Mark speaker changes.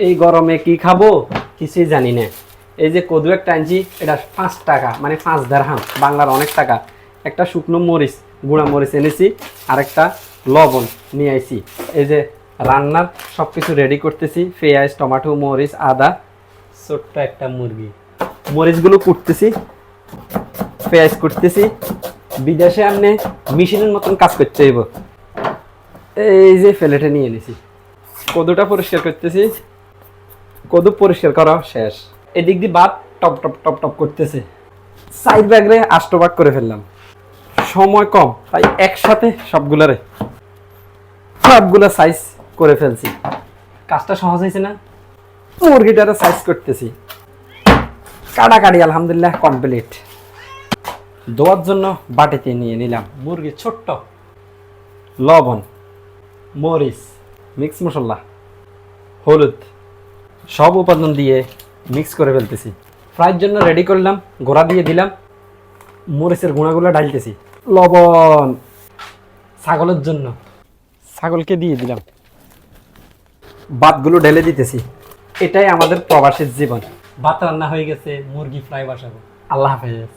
Speaker 1: এই গরমে কি খাবো কিছুই জানি না। এই যে কদু একটা আনছি, এটা 5 টাকা, মানে 5 দিরহাম, বাংলার অনেক টাকা। একটা শুকনো মরিচ, গুঁড়া মরিচ এনেছি, আর একটা লবণ নিয়ে আইছি। এই যে রান্নার সব কিছু রেডি করতেছি, পেঁয়াজ, টমেটো, মরিচ, আদা, ছোট্ট একটা মুরগি। মরিচগুলো কুটতেছি, পেঁয়াজ কুটতেছি। বিদেশে আপনি মেশিনের মতন কাজ করতে হইব। এই যে প্লেটে নিয়ে নিছি, কদুটা পরিষ্কার করতেছি। কদু পরিষ্কার করা শেষ। এদিক দিয়ে ভাত টপ টপ টপ টপ করতেছে। সাইড ব্যাগরে আষ্টভাগ করে ফেললাম, সময় কম তাই একসাথে সবগুলা সাইজ করে ফেলছি। কাজটা সহজ হয়েছে না? মুরগিটারও সাইজ করতেছি, কাটাকাটি আলহামদুলিল্লাহ কমপ্লিট। ধোয়ার জন্য বাটিতে নিয়ে নিলাম। মুরগি ছোট্ট, লবণ, মরিচ, মিক্স মশলা, হলুদ, সব উপাদান দিয়ে মিক্স করে ফেলতেছি। ফ্রাইয়ের জন্য রেডি করলাম, গোড়া দিয়ে দিলাম, মরিচের গুঁড়াগুলো ঢালতেছি, লবণ ছাগলের জন্য, ছাগলকে দিয়ে দিলাম, ভাতগুলো ঢেলে দিতেছি। এটাই আমাদের প্রবাসীর জীবন। ভাত রান্না হয়ে গেছে, মুরগি ফ্রাই বসাবো। আল্লাহ হাফেজ।